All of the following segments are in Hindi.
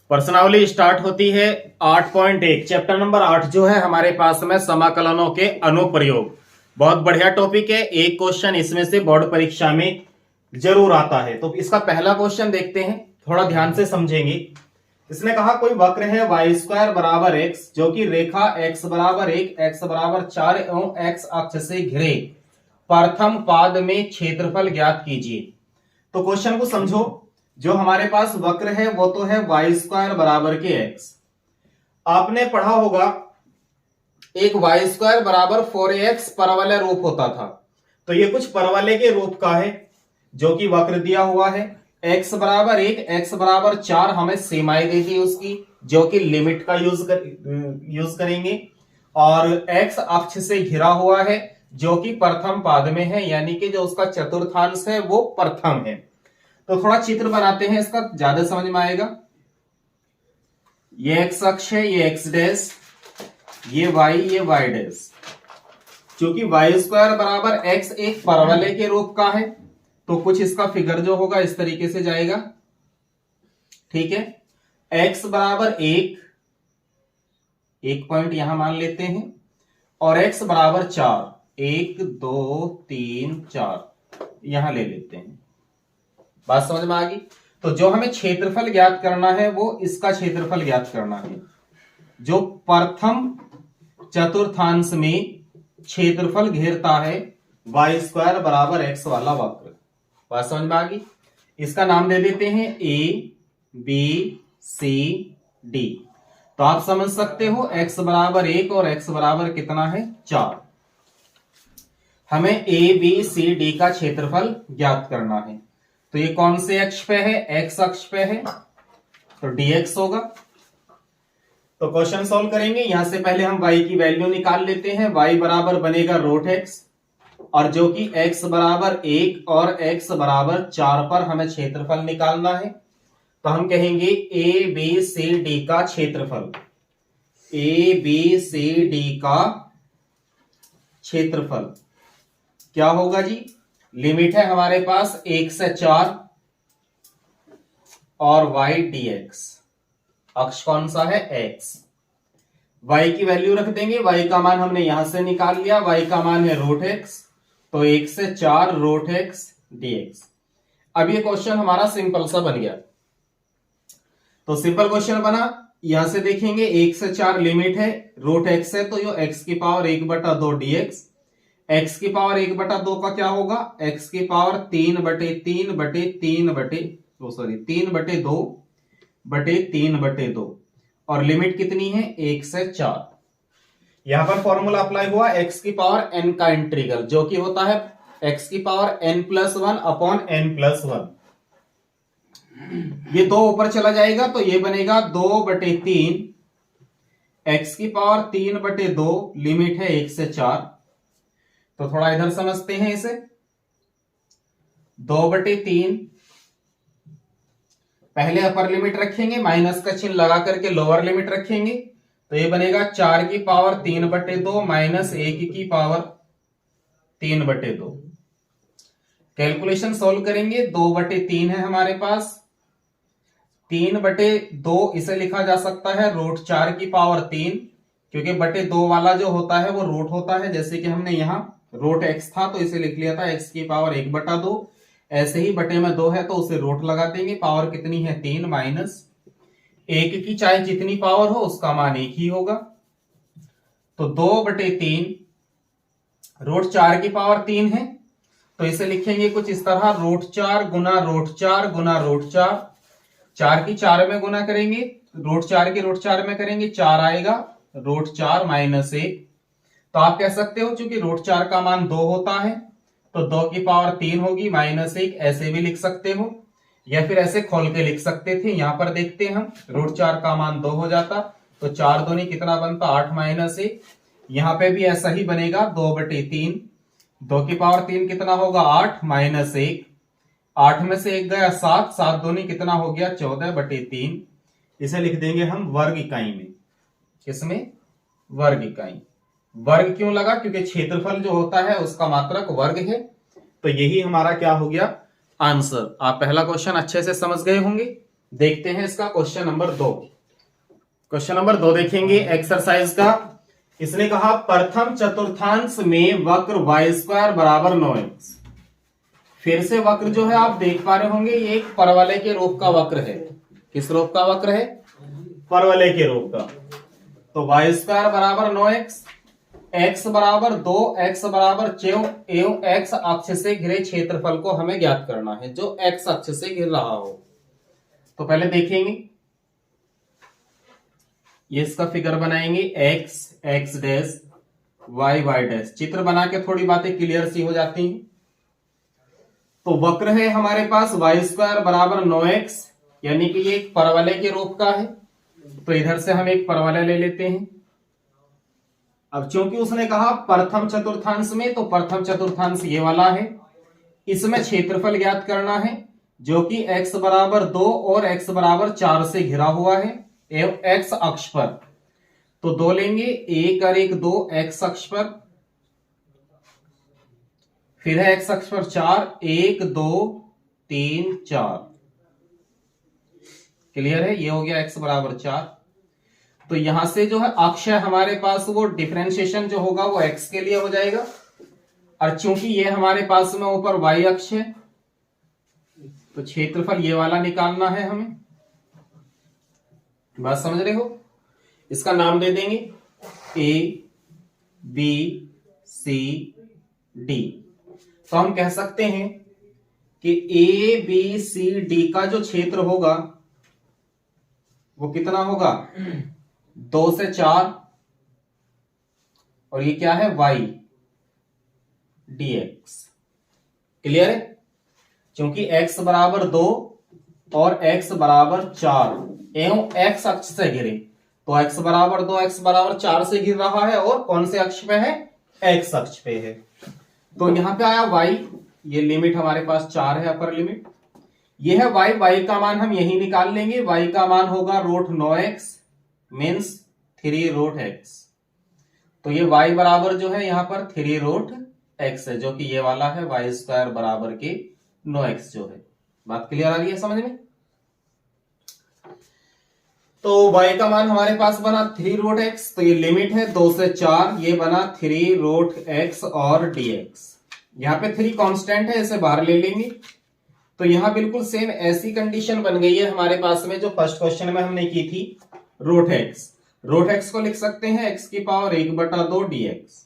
प्रश्नावली स्टार्ट होती है 8.1 चैप्टर नंबर 8 जो है हमारे पास में समाकलनों के अनुप्रयोग। बहुत बढ़िया टॉपिक है। एक क्वेश्चन इसमें से बोर्ड परीक्षा में जरूर आता है। तो इसका पहला क्वेश्चन देखते हैं, थोड़ा ध्यान से समझेंगे। इसने कहा कोई वक्र है वाई स्क्वायर बराबर एक्स जो कि रेखा x बराबर 1 x बराबर 4 एवं x अक्ष से घिरे प्रथम पाद में क्षेत्रफल ज्ञात कीजिए। तो क्वेश्चन को समझो। जो हमारे पास वक्र है वो तो है वाई स्क्वायर बराबर के एक्स। आपने पढ़ा होगा एक वाई स्क्वायर बराबर 4x परवलय रूप होता था। तो ये कुछ परवलय के रूप का है जो कि वक्र दिया हुआ है। x बराबर 1 x बराबर 4 हमें सीमाएं दे दी उसकी, जो कि लिमिट का यूज करेंगे। और x अक्ष से घिरा हुआ है जो कि प्रथम पाद में है, यानी कि जो उसका चतुर्थांश है वो प्रथम है। तो थोड़ा चित्र बनाते हैं, इसका ज्यादा समझ में आएगा। ये x अक्ष है, ये x डैश, ये y, ये y डैश। क्योंकि वाई स्क्वायर बराबर x एक परवलय के रूप का है तो कुछ इसका फिगर जो होगा इस तरीके से जाएगा। ठीक है, x बराबर 1 पॉइंट यहां मान लेते हैं, और x बराबर 4 1 2 3 4 यहां ले लेते हैं। बात समझ में आ गई। तो जो हमें क्षेत्रफल ज्ञात करना है वो इसका क्षेत्रफल ज्ञात करना है, जो प्रथम चतुर्थांश में क्षेत्रफल घेरता है वाई स्क्वायर बराबर एक्स वाला वक्र। बात समझ में आ गई। इसका नाम दे देते हैं ए बी सी डी। तो आप समझ सकते हो x बराबर 1 और x बराबर कितना है 4। हमें ए बी सी डी का क्षेत्रफल ज्ञात करना है। तो ये कौन से अक्ष पे है? x अक्ष पे है, तो dx होगा। तो क्वेश्चन सॉल्व करेंगे। यहां से पहले हम y की वैल्यू निकाल लेते हैं। y बराबर बनेगा रूट x, और जो कि x बराबर 1 और x बराबर 4 पर हमें क्षेत्रफल निकालना है। तो हम कहेंगे ए बी सी डी का क्षेत्रफल, ए बी सी डी का क्षेत्रफल क्या होगा जी? लिमिट है हमारे पास 1 से 4 और y dx। अक्ष कौन सा है? x। y की वैल्यू रख देंगे। y का मान हमने यहां से निकाल लिया, y का मान है रूट x, तो 1 से 4 रूट x dx। अब ये क्वेश्चन हमारा सिंपल सा बन गया। तो सिंपल क्वेश्चन बना। यहां से देखेंगे 1 से 4 लिमिट है, रूट x है, तो ये x की पावर 1/2 dx। x की पावर 1/2 का क्या होगा? x की पावर 3/2 और लिमिट कितनी है? 1 से 4। यहां पर फॉर्मूला अप्लाई हुआ x की पावर n का इंटीग्रल, जो कि होता है x की पावर n+1 अपॉन n+1। ये 2 ऊपर चला जाएगा तो ये बनेगा 2/3 x की पावर 3/2, लिमिट है 1 से 4। तो थोड़ा इधर समझते हैं इसे। 2/3 पहले अपर लिमिट रखेंगे, माइनस का चिन्ह लगा करके लोअर लिमिट रखेंगे, तो ये बनेगा 4 की पावर 3/2 माइनस 1 की पावर 3/2। कैलकुलेशन सोल्व करेंगे। 2/3 है हमारे पास, 3/2 इसे लिखा जा सकता है रूट 4 की पावर 3, क्योंकि बटे 2 वाला जो होता है वो रूट होता है। जैसे कि हमने यहां रूट x था तो इसे लिख लिया था x की पावर 1/2। ऐसे ही बटे में 2 है तो उसे रूट लगा देंगे। पावर कितनी है? 3 माइनस 1 की चाहे जितनी पावर हो उसका मान 1 ही होगा। तो 2/3 रूट 4 की पावर 3 है, तो इसे लिखेंगे कुछ इस तरह, रूट 4 गुना रूट 4 गुना रूट 4। 4 की 4 में गुना करेंगे, रूट 4 की रूट 4 में करेंगे, 4 आएगा, रूट 4 माइनस 1। तो आप कह सकते हो चूंकि रूट 4 का मान 2 होता है तो 2 की पावर 3 होगी माइनस 1। ऐसे भी लिख सकते हो या फिर ऐसे खोल के लिख सकते थे। यहां पर देखते हैं हम, रूट 4 का मान 2 हो जाता तो 4 दूनी कितना बनता? 8 माइनस 1। यहां पे भी ऐसा ही बनेगा, 2/3, 2 की पावर 3 कितना होगा? 8 माइनस 1। 8 में से 1 गया 7, 7 दूनी कितना हो गया? 14/3। इसे लिख देंगे हम वर्ग इकाई में। किसमें? वर्ग इकाई। वर्ग क्यों लगा? क्योंकि क्षेत्रफल जो होता है उसका मात्रक वर्ग है। तो यही हमारा क्या हो गया? आंसर। आप पहला क्वेश्चन अच्छे से समझ गए होंगे। देखते हैं इसका क्वेश्चन नंबर 2। क्वेश्चन नंबर 2 देखेंगे एक्सरसाइज का। इसने कहा प्रथम चतुर्थांश में वक्र y स्क्वायर बराबर 9x। फिर से वक्र जो है आप देख पा रहे होंगे, ये एक परवलय के रूप का वक्र है। किस रूप का वक्र है? परवलय के रूप का। तो y स्क्वायर बराबर 9x, x बराबर 2, x बराबर 4 एवं x अक्ष से घिरे क्षेत्रफल को हमें ज्ञात करना है, जो x अक्ष से घिर रहा हो। तो पहले देखेंगे, ये इसका फिगर बनाएंगे, x x dash y y dash. चित्र बना के थोड़ी बातें क्लियर सी हो जाती हैं। तो वक्र है हमारे पास y स्क्वायर बराबर 9x, यानी कि ये एक परवलय के रूप का है। तो इधर से हम एक परवलय ले लेते हैं। अब चूंकि उसने कहा प्रथम चतुर्थांश में, तो प्रथम चतुर्थांश ये वाला है। इसमें क्षेत्रफल ज्ञात करना है, जो कि x बराबर 2 और x बराबर 4 से घिरा हुआ है एवं x अक्ष पर। तो 2 लेंगे, 1 और 1 2 x अक्ष पर, फिर है x अक्ष पर 4, 1 2 3 4। क्लियर है? ये हो गया x बराबर 4। तो यहां से जो है अक्ष है हमारे पास, वो डिफरेंशिएशन जो होगा वो x के लिए हो जाएगा। और चूंकि ये हमारे पास में ऊपर y अक्ष है, तो क्षेत्रफल ये वाला निकालना है हमें। बात समझ रहे हो? इसका नाम दे देंगे a b c d। तो हम कह सकते हैं कि a b c d का जो क्षेत्र होगा वो कितना होगा? 2 से 4, और ये क्या है? y dx। क्लियर है? क्योंकि x बराबर 2 और x बराबर 4 एवं x अक्ष से घिरे, तो x बराबर 2 x बराबर 4 से घिर रहा है और कौन से अक्ष पे है? x अक्ष पे है। तो यहां पे आया y, ये लिमिट हमारे पास 4 है, अपर लिमिट। ये है y का मान हम यही निकाल लेंगे। y का मान होगा √9x मीन्स 3√x। तो ये y बराबर जो है यहां पर 3√x है, जो कि ये वाला है y स्क्वायर बराबर के 9x जो है। बात क्लियर आ रही है समझ में? तो y का मान हमारे पास बना 3√x। तो ये लिमिट है 2 से 4, ये बना 3√x और dx। यहां पे 3 कांस्टेंट है, इसे बाहर ले लेंगे। तो यहां बिल्कुल सेम ऐसी कंडीशन बन गई है हमारे पास में जो फर्स्ट क्वेश्चन में हमने की थी। √x को लिख सकते हैं x की पावर 1/2 dx।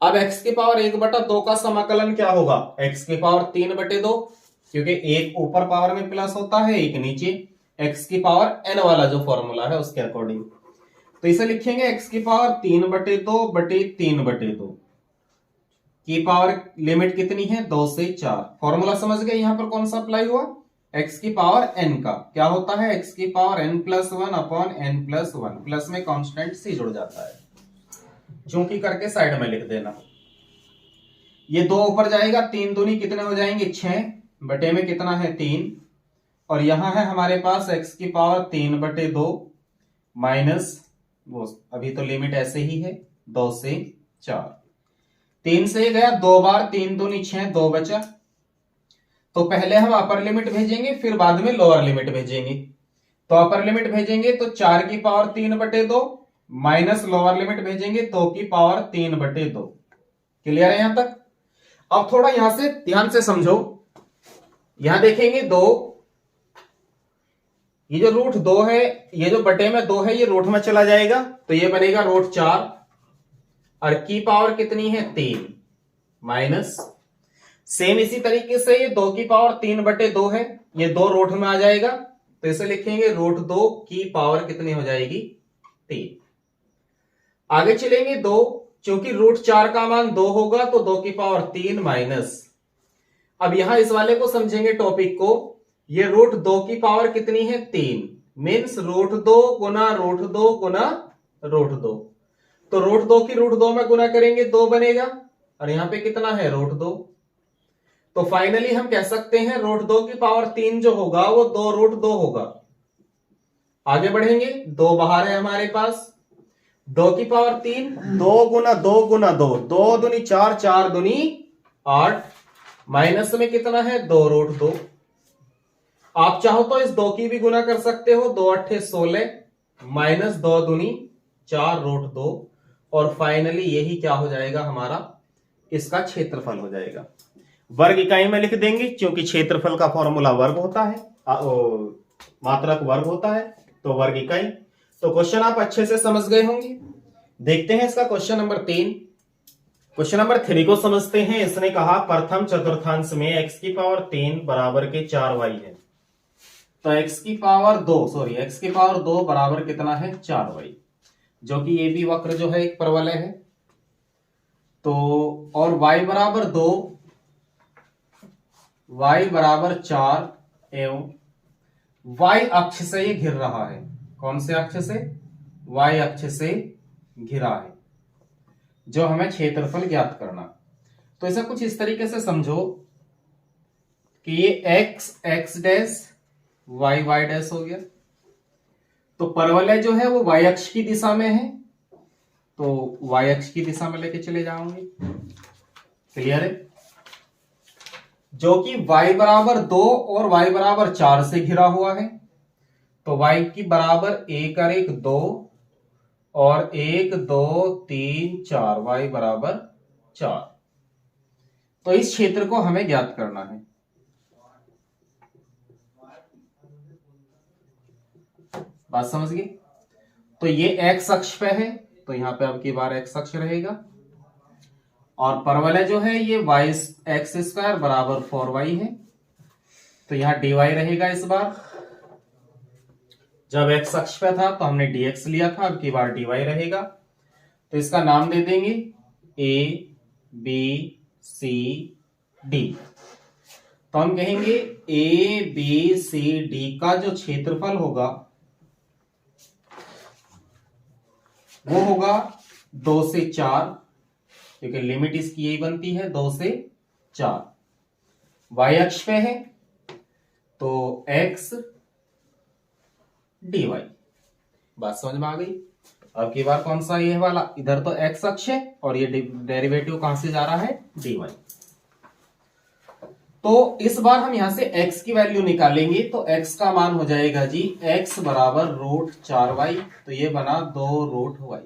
अब x की पावर 1/2 का समाकलन क्या होगा? x की पावर 3/2, क्योंकि एक ऊपर पावर में प्लस होता है, एक नीचे। x की पावर n वाला जो फॉर्मूला है उसके अकॉर्डिंग। तो इसे लिखेंगे x की पावर 3/2 की पावर लिमिट कितनी है? 2 से 4। फॉर्मूला समझ गए यहां पर कौन सा अप्लाई हुआ? x की पावर n का क्या होता है? x की power n+1 upon n+1, plus में कांस्टेंट c जुड़ जाता है। चूंकि करके साइड में लिख देना। ये 2 ऊपर जाएगा, 3 दूनी कितने हो जाएंगे? 6 बटे में कितना है? 3। और यहां है हमारे पास x की पावर 3/2 माइनस वो, अभी तो लिमिट ऐसे ही है 2 से 4। 3 से गया 2 बार, 3 दूनी 6, 2 बचा। तो पहले हम अपर लिमिट भेजेंगे, फिर बाद में लोअर लिमिट भेजेंगे। तो अपर लिमिट भेजेंगे तो 4 की पावर 3/2 माइनस लोअर लिमिट भेजेंगे 2 की पावर 3/2। क्लियर है यहां तक? अब थोड़ा यहां से ध्यान से समझो। यहां देखेंगे 2, ये जो √2 है, ये जो बटे में 2 है, ये रूट में चला जाएगा, तो ये बनेगा √4। और की पावर कितनी है? 3 माइनस, सेम इसी तरीके से ये 2 की पावर 3/2 है, ये 2 रूट में आ जाएगा, तो इसे लिखेंगे √2 की पावर कितनी हो जाएगी? 3। आगे चलेंगे 2, क्योंकि √4 का मान 2 होगा, तो 2 की पावर 3 माइनस। अब यहां इस वाले को समझेंगे टॉपिक को। ये √2 की पावर कितनी है? 3 मीन्स √2 गुना √2 गुना √2। तो √2 की √2 में गुना करेंगे 2 बनेगा, और यहां पे कितना है? √2। तो फाइनली हम कह सकते हैं √2 की पावर 3 जो होगा वो 2√2 होगा। आगे बढ़ेंगे, 2 बाहर है हमारे पास, 2 की पावर 3, 2 गुना 2 गुना 2, 2 दूनी 4, 4 दूनी 8, माइनस में कितना है? 2√2। आप चाहो तो इस 2 की भी गुना कर सकते हो, 2 अट्ठे 16 माइनस 2 दूनी 4 रूट 2, और फाइनली यही क्या हो जाएगा हमारा, इसका क्षेत्रफल हो जाएगा। वर्ग इकाई में लिख देंगे क्योंकि क्षेत्रफल का फॉर्मूला वर्ग होता है, मात्रक वर्ग होता है, तो वर्ग इकाई। तो क्वेश्चन आप अच्छे से समझ गए होंगे। देखते हैं इसका क्वेश्चन नंबर 3। क्वेश्चन नंबर 3 को समझते हैं। इसने कहा प्रथम चतुर्थांश में x की पावर 3 बराबर के 4y है। तो x की पावर 2 बराबर कितना है, 4y, जो कि ये भी वक्र जो है एक परवलय है। तो और y बराबर 2, y बराबर 4 एवं y अक्ष से ये घिर रहा है। कौन से अक्ष से, y अक्ष से घिरा है, जो हमें क्षेत्रफल ज्ञात करना। तो इसे कुछ इस तरीके से समझो कि ये x x dash y y dash हो गया। तो परवलय जो है वो y अक्ष की दिशा में है, तो y अक्ष की दिशा में लेके चले जाओगे। क्लियर है? जो कि y बराबर 2 और y बराबर 4 से घिरा हुआ है। तो y की बराबर 1 और 1 2 और 1 2 3 4, y बराबर 4। तो इस क्षेत्र को हमें ज्ञात करना है। बात समझ गए? तो ये x अक्ष पे है, तो यहां पे अब की बार x अक्ष रहेगा, और परवलय जो है ये y x स्क्वायर बराबर 4y है, तो यहां dy रहेगा। इस बार जब x अक्ष पे था तो हमने dx लिया था, अब की बार dy रहेगा। तो इसका नाम दे देंगे a b c d। तो हम कहेंगे a b c d का जो क्षेत्रफल होगा वो होगा 2 से 4, क्योंकि लिमिट इसकी यही बनती है 2 से 4। y अक्ष पे है तो x dy। बात समझ में आ गई? अब की बार कौन सा ये वाला, इधर तो x अक्ष है और ये डेरिवेटिव कहां से जा रहा है, dy। तो इस बार हम यहां से x की वैल्यू निकालेंगे, तो x का मान हो जाएगा जी x बराबर रूट 4y, तो ये बना 2 रूट y।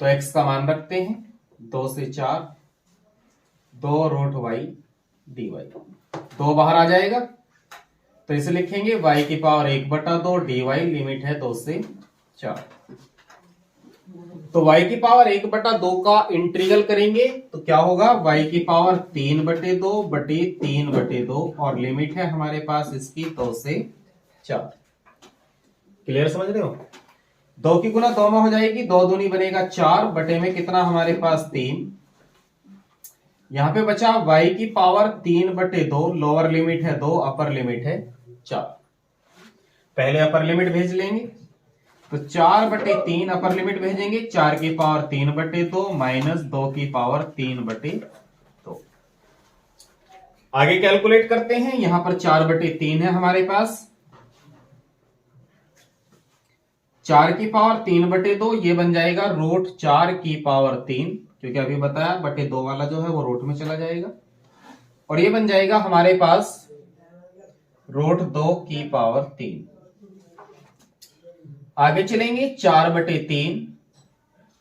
तो x का मान रखते हैं 2 से 4, 2 रूट y dy। 2 बाहर आ जाएगा, तो इसे लिखेंगे y की पावर 1/2 dy, लिमिट है 2 से 4। तो y की पावर 1/2 का इंटीग्रल करेंगे तो क्या होगा, y की पावर 3/2 बटे 3/2, और लिमिट है हमारे पास इसकी 2 से 4। क्लियर समझ रहे हो? 2 की गुना 2 में हो जाएगी, 2 दूनी बनेगा 4, बटे में कितना हमारे पास 3। यहां पे बचा y की पावर 3/2, लोअर लिमिट है 2, अपर लिमिट है 4। पहले अपर लिमिट भेज लेंगे, तो 4/3 अपर लिमिट भेजेंगे, 4 की पावर 3/2 माइनस 2 की पावर 3/2। आगे कैलकुलेट करते हैं। यहां पर 4/3 है हमारे पास, 4 की पावर 3/2, ये बन जाएगा रूट 4 की पावर 3, क्योंकि अभी बताया बटे 2 वाला जो है वो रूट में चला जाएगा, और ये बन जाएगा हमारे पास रूट 2 की पावर 3। आगे चलेंगे, 4/3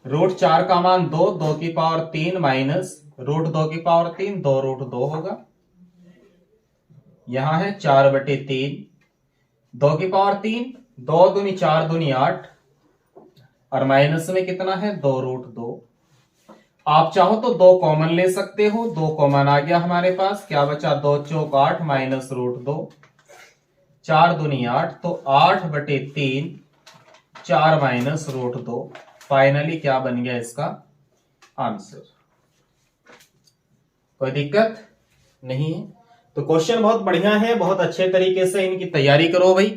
रूट 4 का मान 2, 2 की पावर 3 माइनस रूट 2 की पावर 3, 2 रूट 2 होगा। यहां है 4/3, 2 की पावर 3, 2 दूनी 4 दूनी 8, और माइनस में कितना है 2 रूट 2। आप चाहो तो 2 कॉमन ले सकते हो, 2 कॉमन आ गया हमारे पास, क्या बचा 2 चौक 8 माइनस रूट 2, 4 दूनी 8, तो 8/3, 4 माइनस रूट 2। फाइनली क्या बन गया इसका आंसर। कोई दिक्कत नहीं है? तो क्वेश्चन बहुत बढ़िया है, बहुत अच्छे तरीके से इनकी तैयारी करो भाई।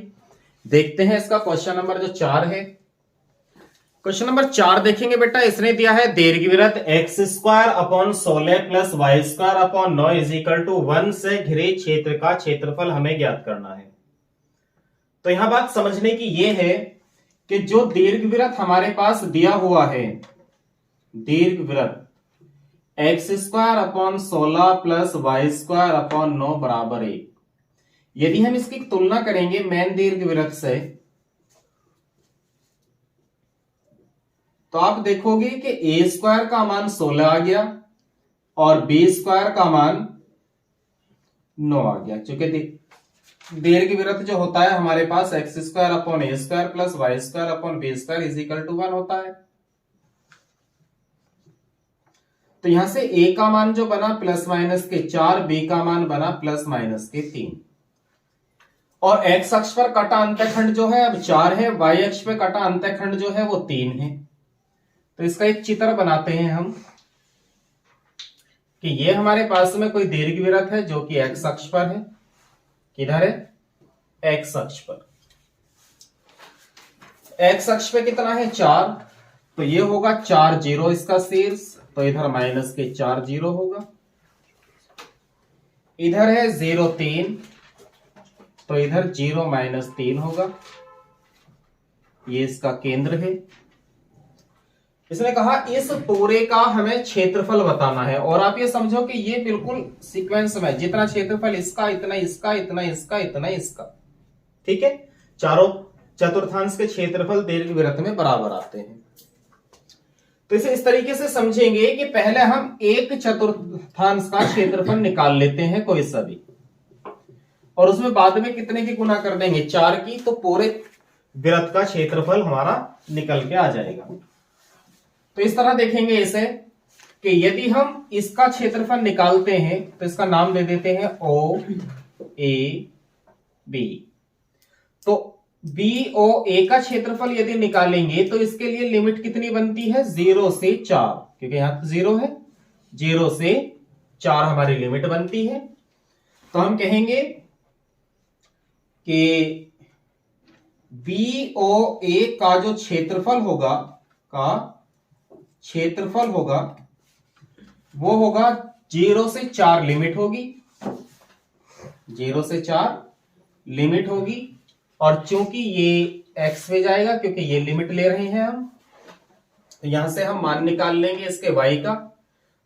देखते हैं इसका क्वेश्चन नंबर जो 4 है। क्वेश्चन नंबर 4 देखेंगे बेटा, इसने दिया है दीर्घवृत्त x² / 16 + y² / 9 = 1 से घिरे क्षेत्र का क्षेत्रफल हमें ज्ञात करना है। तो यहां बात समझने की यह है कि जो दीर्घवृत्त हमारे पास दिया हुआ है, दीर्घवृत्त x² / 16 + y² / 9 = 1, यदि हम इसकी तुलना करेंगे मेन दीर्घवृत्त से, तो आप देखोगे कि ए स्क्वायर का मान 16 आ गया और बी स्क्वायर का मान 9 आ गया, क्योंकि दीर्घवृत्त जो होता है हमारे पास x square upon a square plus y square upon b square is equal to 1 होता है। तो यहां से ए का मान जो बना प्लस माइनस के 4, बी का मान बना प्लस माइनस के 3, और एक्स अक्ष पर कटा अंतःखंड जो है अब 4 है, वाई अक्ष पे कटा अंतःखंड जो है वो 3 है। तो इसका एक चित्र बनाते हैं हम कि ये हमारे पास में कोई दीर्घवृत्त है जो कि एक्स अक्ष पर है। किधर है? एक्स अक्ष पर। एक्स अक्ष पे कितना है? 4, तो ये होगा 4 0 इसका शीर्ष, तो इधर माइनस के 4 0 होगा। इधर है 0 3, तो इधर 0 माइनस 3 होगा। ये इसका केंद्र है। इसने कहा इस पूरे का हमें क्षेत्रफल बताना है, और आप ये समझो कि ये बिल्कुल सीक्वेंस में जितना क्षेत्रफल इसका, इतना इसका, इतना इसका, इतना इसका, ठीक है। चारों चतुर्थांश के क्षेत्रफल दीर्घवृत्त में बराबर आते हैं। तो इसे इस तरीके से समझेंगे कि पहले हम एक चतुर्थांश का क्षेत्रफल निकाल लेते हैं कोई सा भी, और उसमें बाद में कितने की गुना कर देंगे? 4 की, तो पूरे वृत्त का क्षेत्रफल हमारा निकल के आ जाएगा। तो इस तरह देखेंगे इसे कि यदि हम इसका क्षेत्रफल निकालते हैं तो इसका नाम दे देते हैं ओ ए बी। तो बी ओ ए का क्षेत्रफल यदि निकालेंगे तो इसके लिए लिमिट कितनी बनती है? 0 से 4, क्योंकि यहां 0 है, 0 से 4 हमारी लिमिट बनती है। तो हम कहेंगे कि बी ओ ए का जो क्षेत्रफल होगा वो होगा 0 से 4 लिमिट होगी, 0 से 4 लिमिट होगी, और चूंकि ये x पे जाएगा क्योंकि ये लिमिट ले रहे हैं हम, तो यहां से हम मान निकाल लेंगे इसके y का।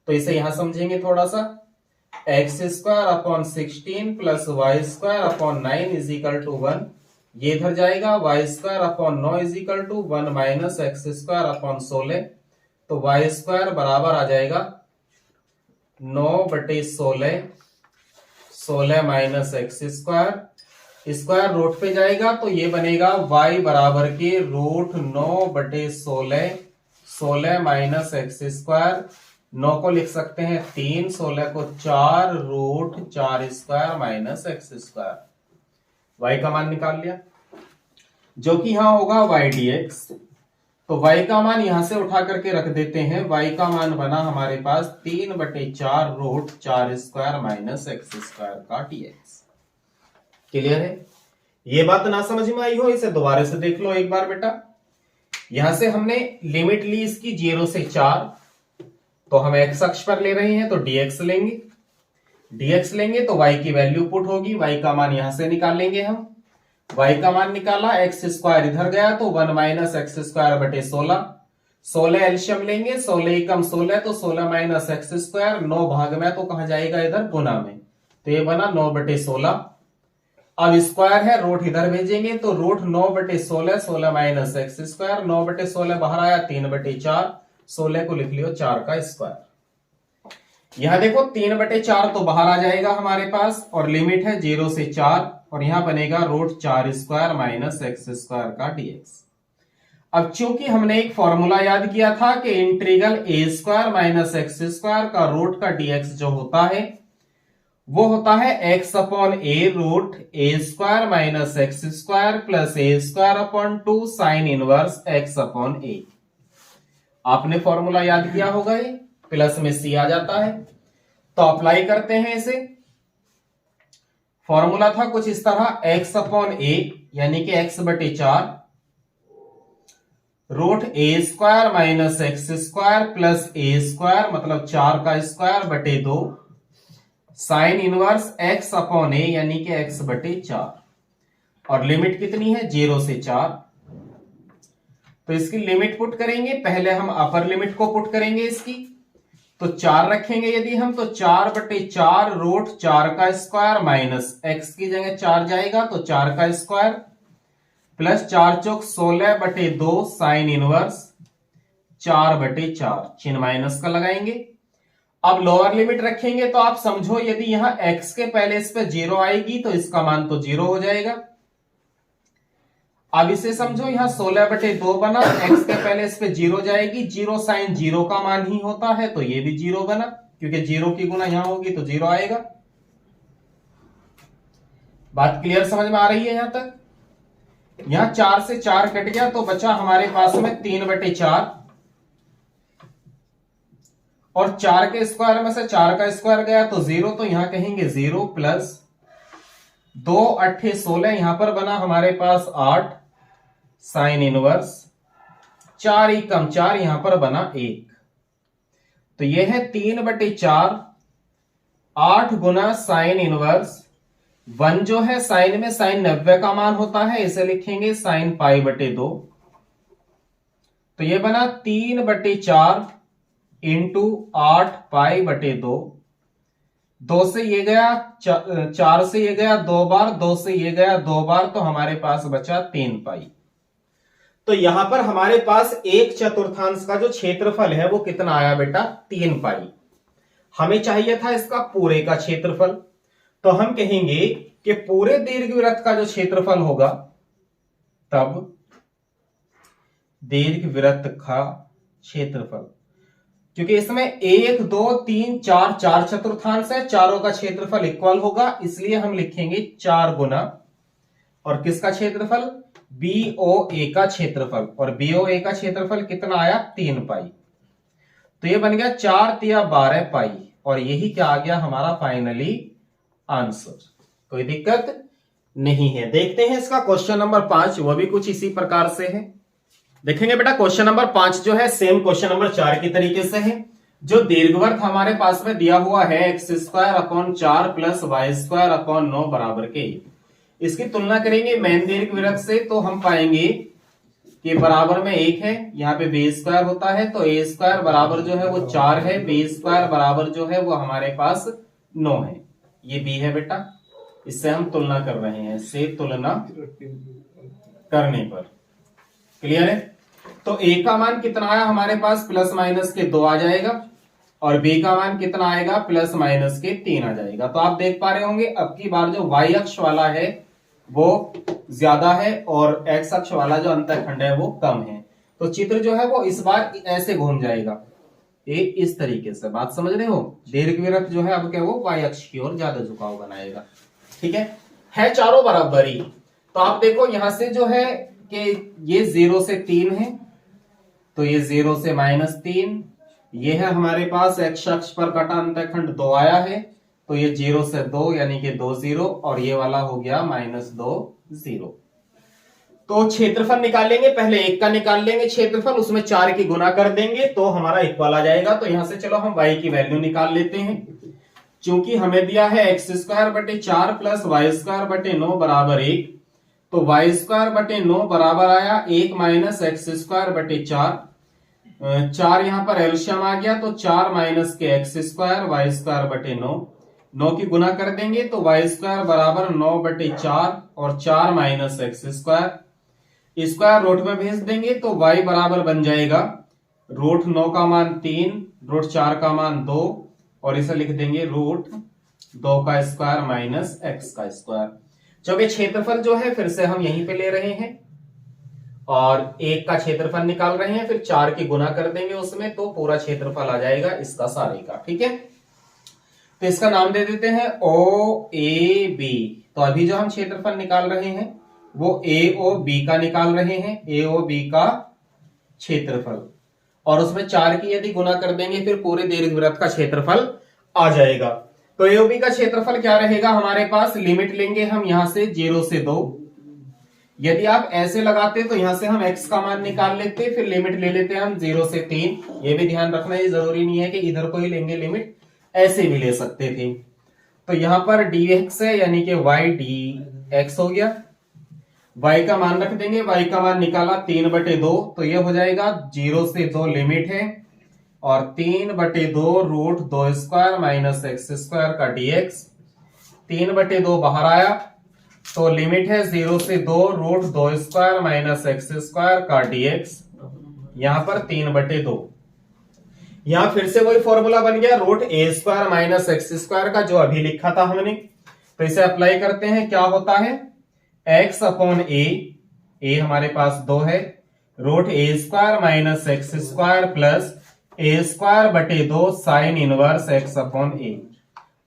तो इसे यहां समझेंगे थोड़ा सा, x square upon 16 plus y square upon 9 is equal to 1। ये इधर जाएगा, y square upon 9 is equal to 1 minus x square upon 16। तो वाई स्क्वायर बराबर आ जाएगा 9/16, 16 minus x square, square root पे जाएगा तो ये बनेगा y बराबर के √9/16, 16 माइनस एक्स स्क्वायर, 9 को लिख सकते हैं 3, 16 को 4 √4 square minus x square. y का मान निकाल लिया, जो कि यहां होगा y dx। तो y का मान यहां से उठा करके रख देते हैं, y का मान बना हमारे पास 3/4 √4 स्क्वायर माइनस एक्स स्क्वायर का dx। क्लियर है? ये बात ना समझ में आई हो, इसे दोबारा से देख लो एक बार बेटा। यहां से हमने लिमिट ली इसकी 0 से 4, तो हम x अक्ष पर ले रहे हैं तो dx लेंगे, dx लेंगे तो y की वैल्यू पुट होगी, y का मान यहां से निकालेंगे हम। y का मान निकाला, एक्स स्क्वायर इधर गया तो 1 माइनस एक्स स्क्वायर बटे 16, 16 एल्शियम लेंगे, 16 एकम 16 तो 16 माइनस एक्स स्क्वायर, 9 भाग में तो कहां जाएगा? इधर गुना में, तो ये बना 9/16। अब स्क्वायर है, रूट इधर भेजेंगे तो √9/16, 16 माइनस एक्स स्क्वायर, 9/16 बाहर आया 3/4, 16 को लिख लियो 4 का स्क्वायर। यहां देखो 3/4 तो बाहर आ जाएगा हमारे पास, और लिमिट है 0 से 4, और यहां बनेगा √4 स्क्वायर माइनस एक्स स्क्वायर का dx। अब चूंकि हमने एक फॉर्मूला याद किया था कि integral a square minus x square का रूट का dx जो होता है वो होता है x upon a root a square minus x square plus a square upon 2 sine inverse x upon a। आपने फॉर्मूला याद किया होगा, ये प्लस में c आ जाता है। तो अप्लाई करते हैं इसे। फॉर्मूला था कुछ इस तरह, x अपॉन a यानी कि x/4 root a square minus x square plus a square मतलब 4 का स्क्वायर बटे 2 sine inverse x upon a यानी कि x/4, और लिमिट कितनी है? 0 से 4। तो इसकी लिमिट पुट करेंगे, पहले हम अपर लिमिट को पुट करेंगे इसकी, तो 4 रखेंगे यदि हम, तो 4/4 रूट 4 का स्क्वायर माइनस x की जगह 4 जाएगा तो 4 का स्क्वायर प्लस 4 चौक 16/2 साइन इनवर्स 4/4, चिन्ह माइनस का लगाएंगे। अब लोअर लिमिट रखेंगे तो आप समझो यदि यहां x के पहले इस पे 0 आएगी तो इसका मान तो 0 हो जाएगा। अब इसे समझो यहां 16/2 बना, x के पहले इस पे 0 जाएगी, 0 साइन 0 का मान ही होता है तो ये भी 0 बना, क्योंकि 0 की गुना यहां होगी तो 0 आएगा। बात क्लियर समझ में आ रही है यहां तक? यहां 4 से 4 कट गया तो बचा हमारे पास में 3/4 और 4 के स्क्वायर में से 4 का स्क्वायर गया तो 0, तो यहां कहेंगे 0 प्लस 2 8 16, यहां पर बना हमारे पास 8 साइन इनवर्स 4 ही कम 4, यहां पर बना 1, तो यह है 3/4 8 गुना साइन इनवर्स 1 जो है साइन में साइन 90 का मान होता है, इसे लिखेंगे साइन π/2, तो यह बना 3/4 इंटू 8 π/2, 2 से ये गया 4 से ये गया 2 बार, 2 से ये गया 2 बार, तो हमारे पास बचा 3 पाई। तो यहां पर हमारे पास 1/4 का जो क्षेत्रफल है वो कितना आया बेटा? 3 पाई। हमें चाहिए था इसका पूरे का क्षेत्रफल, तो हम कहेंगे कि पूरे दीर्घवृत्त का जो क्षेत्रफल होगा, तब दीर्घवृत्त का क्षेत्रफल, क्योंकि इसमें 1 2 3 4 4/4 है, चारों का क्षेत्रफल इक्वल होगा, इसलिए हम लिखेंगे 4 गुना और किसका क्षेत्रफल? BOA का क्षेत्रफल, और BOA का क्षेत्रफल कितना आया? 3 पाई। तो ये बन गया 4 तिया 12 पाई, और यही क्या आ गया हमारा फाइनली आंसर। कोई दिक्कत नहीं है। देखते हैं इसका क्वेश्चन नंबर 5, वो भी कुछ इसी प्रकार से है। देखेंगे बेटा क्वेश्चन नंबर 5 जो है सेम क्वेश्चन नंबर 4 की तरीके से है। जो दीर्घवृत्त हमारे पास में दिया हुआ है x² प्लस y² 9 बराबर के, इसकी तुलना करेंगे मेन दीर्घवृत्त से, तो हम पाएंगे कि बराबर में 1 है, यहाँ पे b² होता है, तो a² बराबर जो है वो 4 है, b² बराबर जो है वो हमारे पास 9 है। ये b है बेटा, इससे हम तुलना कर रहे हैं, से तुलना करने पर क्लियर है। तो a का मान कितना आया हमारे पास? प्लस माइनस के 2 आ जाएगा, और b का मान कितना आएगा? प्लस माइनस के 3 आ जाएगा। तो आप देख पा रहे होंगे अब की बार जो y अक्ष वाला है वो ज्यादा है और x अक्ष वाला जो अंतःखंड है वो कम है, तो चित्र जो है वो इस बार ऐसे घूम जाएगा, ये इस तरीके से। बात समझ रहे हो? दीर्घवृत्त जो है अब क्या वो y अक्ष की ओर ज्यादा झुकाव बनाएगा। ठीक है चारों बराबर ही। तो आप देखो यहां से जो है कि ये 0 से 3 है, तो ये 0 से -3, ये है हमारे पास x अक्ष पर कटा अंतःखंड 2 आया है, तो ये 0 से 2 यानी कि 2 0, और ये वाला हो गया -2 0। तो क्षेत्रफल निकालेंगे, पहले 1 का निकाल लेंगे क्षेत्रफल, उसमें 4 की गुना कर देंगे तो हमारा इक्वल आ जाएगा। तो यहां से चलो हम y की वैल्यू निकाल लेते हैं। चूंकि हमें दिया है x² प्लस y² बराबर 1, तो y² बराबर आया 1 माइनस x²/4, 4 यहां पर एलशियम आ गया, तो 4 माइनस के x² y² 9 की गुना कर देंगे तो y² बराबर 9/4 और 4 माइनस x², स्क्वायर रूट में भेज देंगे तो y बराबर बन जाएगा √9 का मान 3, √4 का मान 2, और इसे लिख देंगे √2 का स्क्वायर माइनस x का स्क्वायर। क्योंकि क्षेत्रफल जो है फिर से हम यहीं पे ले रहे हैं और 1 का क्षेत्रफल निकाल रहे हैं, फिर 4 की गुना कर देंगे उसमें तो पूरा क्षेत्रफल आ जाएगा इसका सारे का। ठीक है, तो इसका नाम दे देते हैं OAB। तो अभी जो हम क्षेत्रफल निकाल रहे हैं वो AOB का निकाल रहे हैं, AOB का क्षेत्रफल, और उसमें 4 की यदि गुना कर देंगे फिर पूरे दीर्घवृत्त का क्षेत्रफल आ जाएगा। तो AOB का क्षेत्रफल क्या रहेगा हमारे पास? लिमिट लेंगे हम यहां से 0 से 2, यदि आप ऐसे लगाते तो यहां से हम x का मान निकाल लेते, फिर लिमिट ले लेते हम 0 से 3। ये भी ध्यान रखना, ये जरूरी नहीं है कि इधर को ही लेंगे लिमिट, ऐसे भी ले सकते थे। तो यहां पर dx है यानी कि y dx हो गया, y का मान रख देंगे, y का मान निकाला 3/2, तो ये हो जाएगा 0 से 2 लिमिट है, और 3/2 root 2 square minus x square का dx। 3/2 बाहर आया तो लिमिट है 0 से 2 root 2 square minus x square का dx। यहां पर 3/2। यहां फिर से वही फॉर्मूला बन गया root a square minus x square का, जो अभी लिखा था हमने। तो इसे अप्लाई करते हैं। क्या होता है x अपॉन ए हमारे पास 2 है, root a square minus x square plus a square बटे 2 sine inverse x upon a,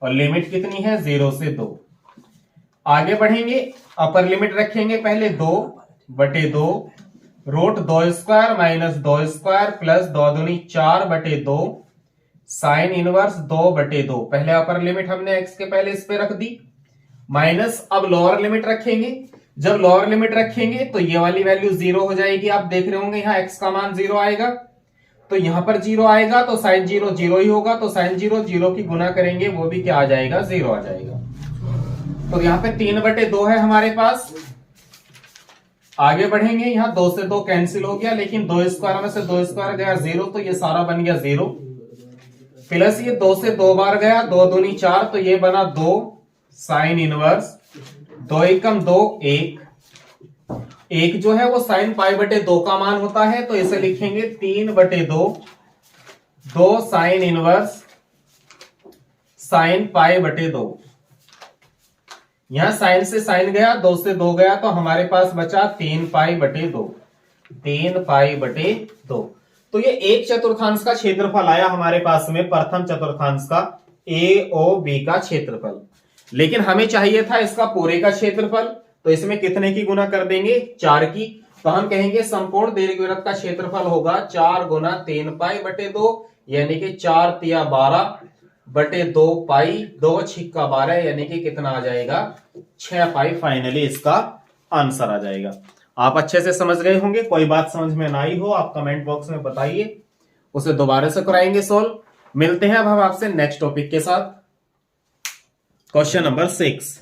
और लिमिट कितनी है 0 से 2। आगे बढ़ेंगे, अपर लिमिट रखेंगे पहले 2/2 root 2 square minus 2 square plus 2 दूनी 4/2 साइन इनवर्स 2/2। पहले अपर लिमिट हमने x के पहले इस पे रख दी, माइनस अब लोअर लिमिट रखेंगे। जब लोअर लिमिट रखेंगे तो ये वाली वैल्यू 0 हो जाएगी। आप देख रहे होंगे यहाँ x का मान 0 आएगा, तो यहां पर 0 आएगा तो साइन 0 0 ही होगा, तो साइन 0 0 की गुना करेंगे वो भी क्या आ जाएगा 0 आ जाएगा। तो यहाँ पे 3/2 है हमारे पास। आगे बढ़ेंगे, यहाँ 2 से 2 कैंसिल हो गया, लेकिन 2 स्क्वायर में से 2 स्क्वायर गया 0, तो ये सारा बन गया 0। प्लस ये 2 से 2 बार गया, 2 दूनी 4, तो ये बना 2 साइन इनवर्स 2 एकम 2 1 जो है वो साइन π/2 का मान होता है, तो इसे लिखेंगे 3/2 2 साइन इनवर्स साइन π/2। यहां साइन से साइन गया, 2 से 2 गया, तो हमारे पास बचा 3π/2 3π/2। तो ये एक चतुर्थांश का क्षेत्रफल आया हमारे पास में, प्रथम चतुर्थांश का AOB का क्षेत्रफल। लेकिन हमें चाहिए था इसका पूरे का क्षेत्रफल, तो इसमें कितने की गुना कर देंगे 4 की। तो हम कहेंगे संपूर्ण दीर्घवृत्त का क्षेत्रफल होगा 4 गुना 3π/2, यानी कि 4 तिया 12/2 पाई, 2 छिक्का 12, यानी कि कितना आ जाएगा 6 पाई। फाइनली इसका आंसर आ जाएगा। आप अच्छे से समझ रहे होंगे। कोई बात समझ में ना आई हो आप कमेंट बॉक्स में बताइए, उसे दोबारा से कराएंगे सोल्व। मिलते हैं अब हम आपसे नेक्स्ट टॉपिक के साथ। Question number 6।